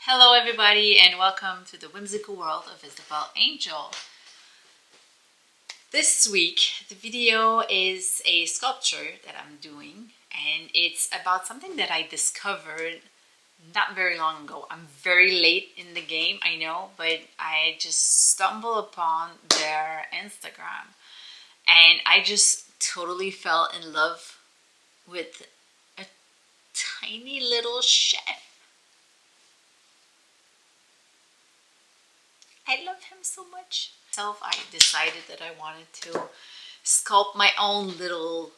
Hello everybody and welcome to the whimsical world of Isabel Angel. This week the video is a sculpture that I'm doing, and it's about something that I discovered not very long ago. I'm very late in the game, I know, but I just stumbled upon their Instagram and I just totally fell in love with a tiny little chef. I love him so much. So I decided that I wanted to sculpt my own little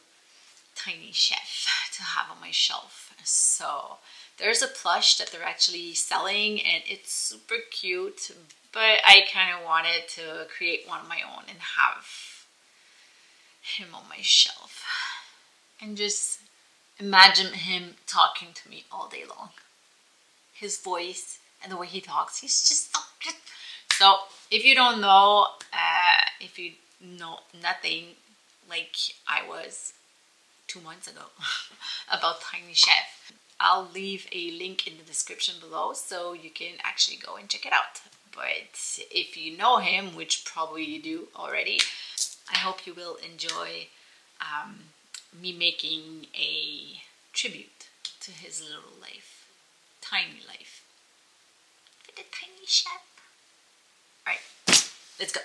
tiny chef to have on my shelf. So there's a plush that they're actually selling and it's super cute, but I kind of wanted to create one of my own and have him on my shelf and just imagine him talking to me all day long. His voice and the way he talks, he's just so good. So if you don't know, if you know nothing like I was 2 months ago about Tiny Chef, I'll leave a link in the description below so you can actually go and check it out. But if you know him, which probably you do already, I hope you will enjoy me making a tribute to his little life, tiny life, with the Tiny Chef. Alright, let's go.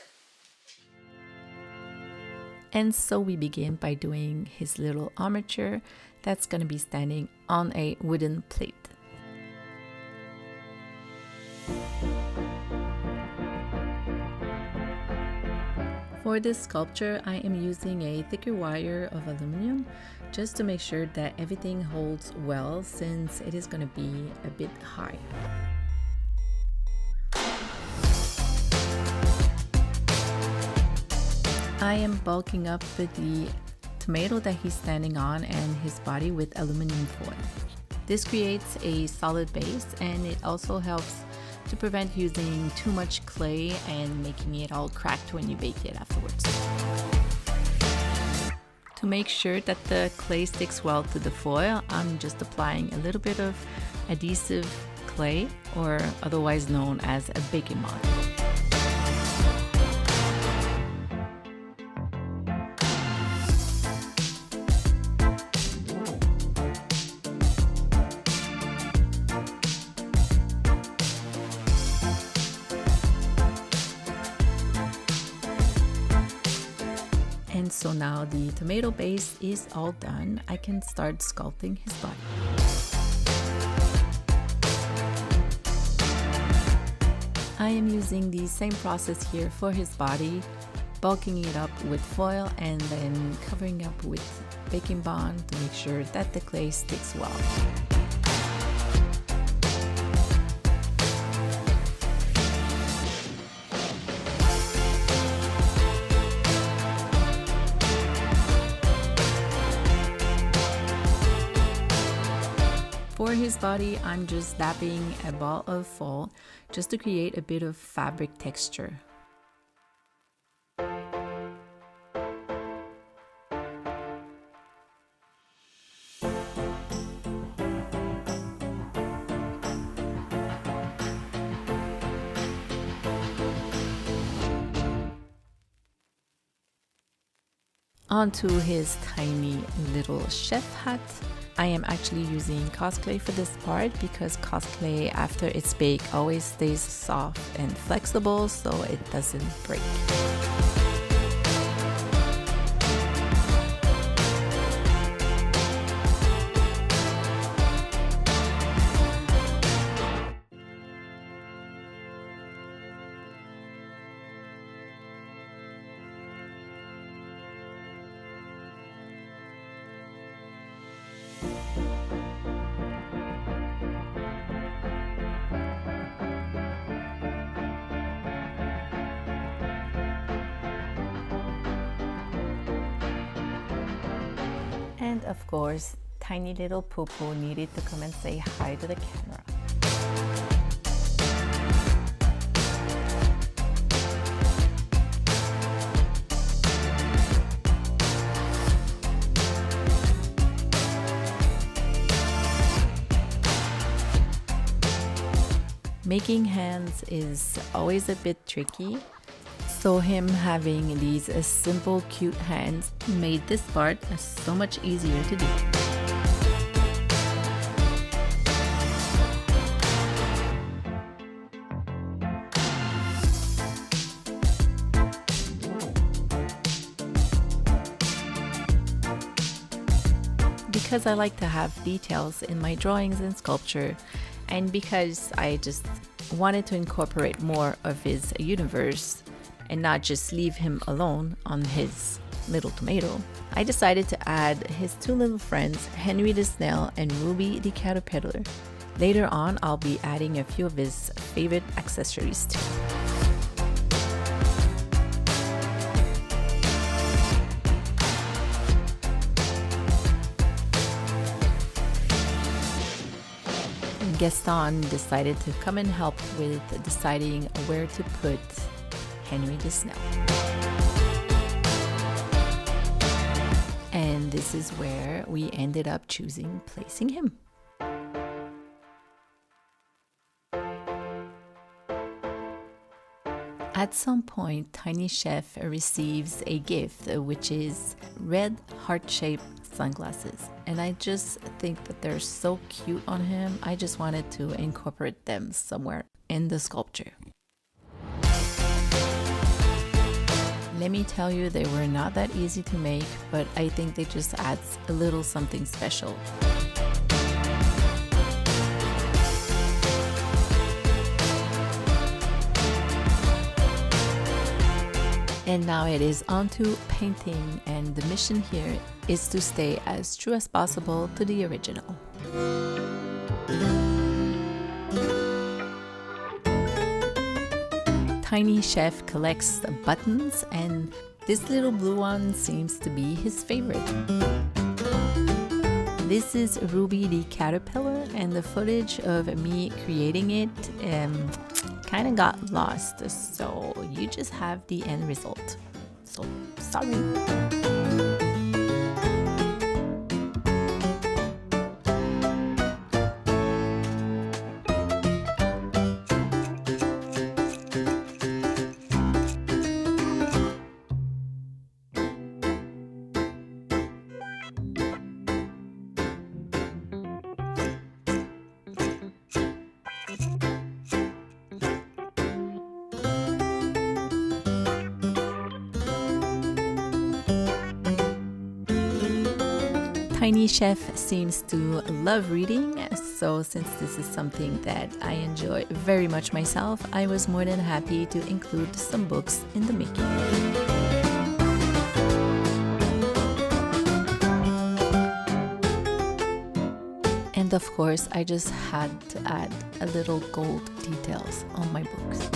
And so we begin by doing his little armature that's going to be standing on a wooden plate. For this sculpture, I am using a thicker wire of aluminum just to make sure that everything holds well, since it is going to be a bit high. I am bulking up the tomato that he's standing on and his body with aluminum foil. This creates a solid base, and it also helps to prevent using too much clay and making it all cracked when you bake it afterwards. To make sure that the clay sticks well to the foil, I'm just applying a little bit of adhesive clay, or otherwise known as a baking mod. And so now the tomato base is all done. I can start sculpting his body. I am using the same process here for his body, bulking it up with foil and then covering up with baking bond to make sure that the clay sticks well. For his body, I'm just dabbing a ball of foil just to create a bit of fabric texture. Onto his tiny little chef hat. I am actually using cosplay for this part because cosplay after it's baked always stays soft and flexible so it doesn't break. And of course, tiny little poo-poo needed to come and say hi to the camera. Making hands is always a bit tricky, so him having these simple, cute hands made this part so much easier to do. Because I like to have details in my drawings and sculpture, and because I just wanted to incorporate more of his universe and not just leave him alone on his little tomato, I decided to add his two little friends, Henry the Snail and Ruby the Caterpillar. Later on, I'll be adding a few of his favorite accessories too. Gaston decided to come and help with deciding where to put Henry the Snail. And this is where we ended up placing him. At some point, Tiny Chef receives a gift, which is red heart-shaped sunglasses. And I just think that they're so cute on him. I just wanted to incorporate them somewhere in the sculpture. Let me tell you, they were not that easy to make, but I think they just adds a little something special. And now it is on to painting, and the mission here is to stay as true as possible to the original. Tiny Chef collects buttons, and this little blue one seems to be his favorite. This is Ruby the Caterpillar, and the footage of me creating it kind of got lost, so you just have the end result. So, sorry. Tiny Chef seems to love reading, so since this is something that I enjoy very much myself, I was more than happy to include some books in the making. And of course, I just had to add a little gold details on my books.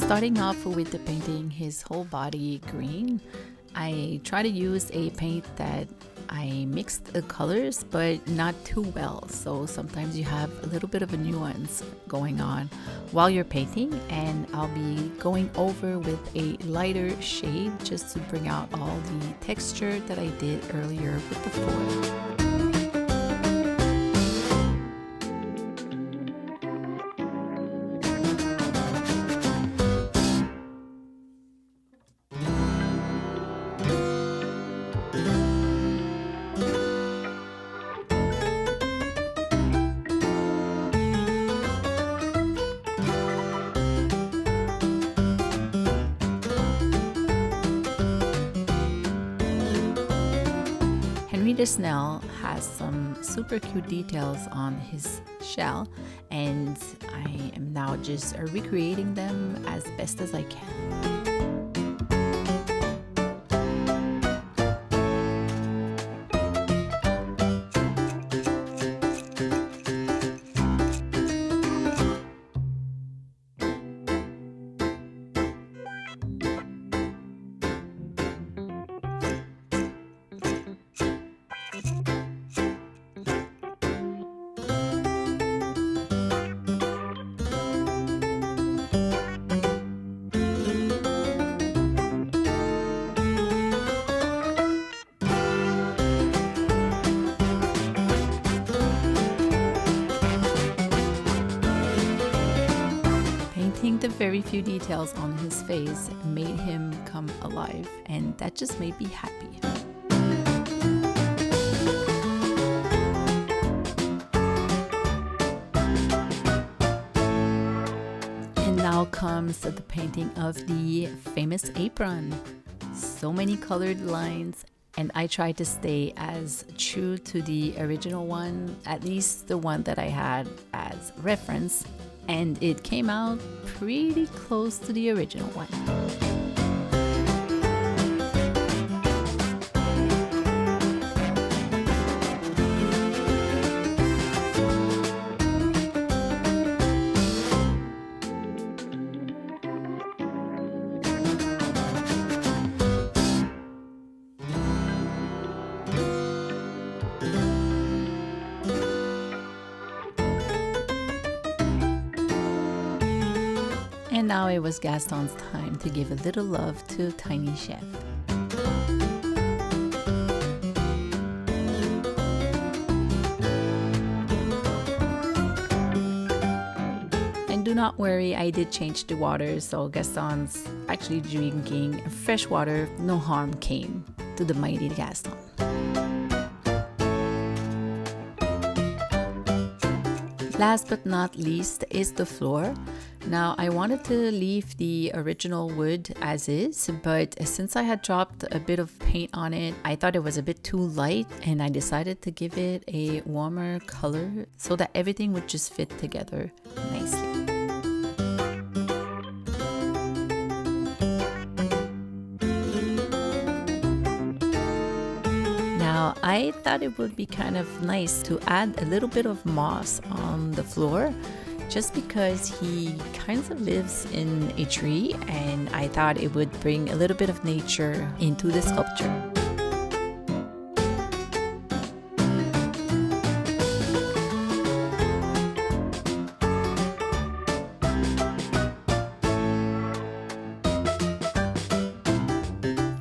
Starting off with the painting his whole body green, I try to use a paint that I mixed the colors but not too well, so sometimes you have a little bit of a nuance going on while you're painting, and I'll be going over with a lighter shade just to bring out all the texture that I did earlier with the foil. The Snail has some super cute details on his shell, and I am now just recreating them as best as I can. very few details on his face made him come alive, and that just made me happy. And now comes the painting of the famous apron. So many colored lines, and I tried to stay as true to the original one, at least the one that I had as reference, and it came out pretty close to the original one. And now it was Gaston's time to give a little love to Tiny Chef. And do not worry, I did change the water, so Gaston's actually drinking fresh water. No harm came to the mighty Gaston. Last but not least is the floor. Now I wanted to leave the original wood as is, but since I had dropped a bit of paint on it, I thought it was a bit too light, and I decided to give it a warmer color so that everything would just fit together nicely. Now, I thought it would be kind of nice to add a little bit of moss on the floor, just because he kind of lives in a tree, and I thought it would bring a little bit of nature into the sculpture.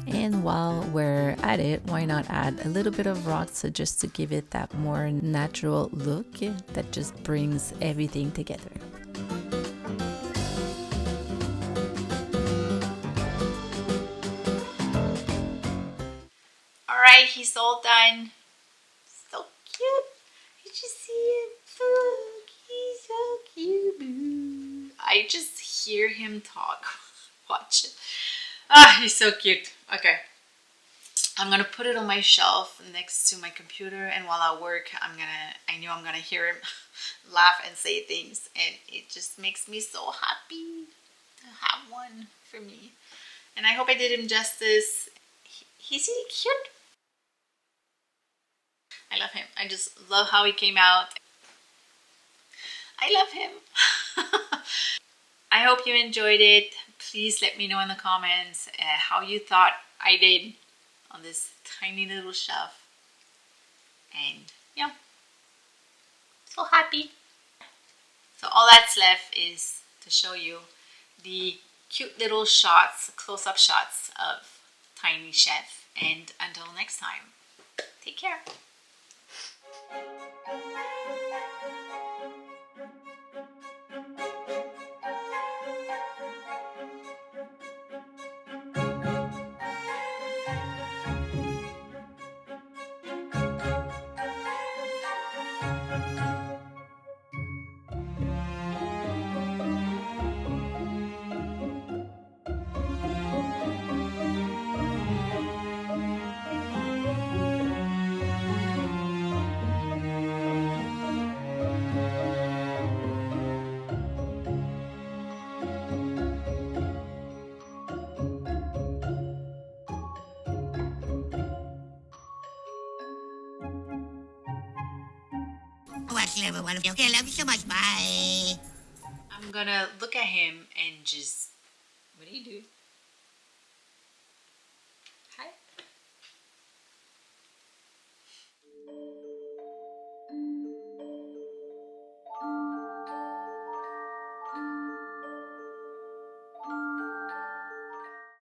And while we're at it, why not add a little bit of rocks just to give it that more natural look that just brings everything together. Alright, he's all done. So cute. Did you see him? Look, he's so cute. I just hear him talk. Watch it. Ah, he's so cute. Okay. I'm gonna put it on my shelf next to my computer, and while I work, I know I'm gonna hear him laugh and say things, and it just makes me so happy to have one for me. And I hope I did him justice. He's really cute. I love him. I just love how he came out. I love him. I hope you enjoyed it. Please let me know in the comments how you thought I did on this tiny little shelf. And yeah, so happy. So all that's left is to show you the cute little shots, close-up shots of Tiny Chef. And until next time, take care. Watching everyone. Okay, love you so much. Bye. I'm gonna look at him and just, what do you do?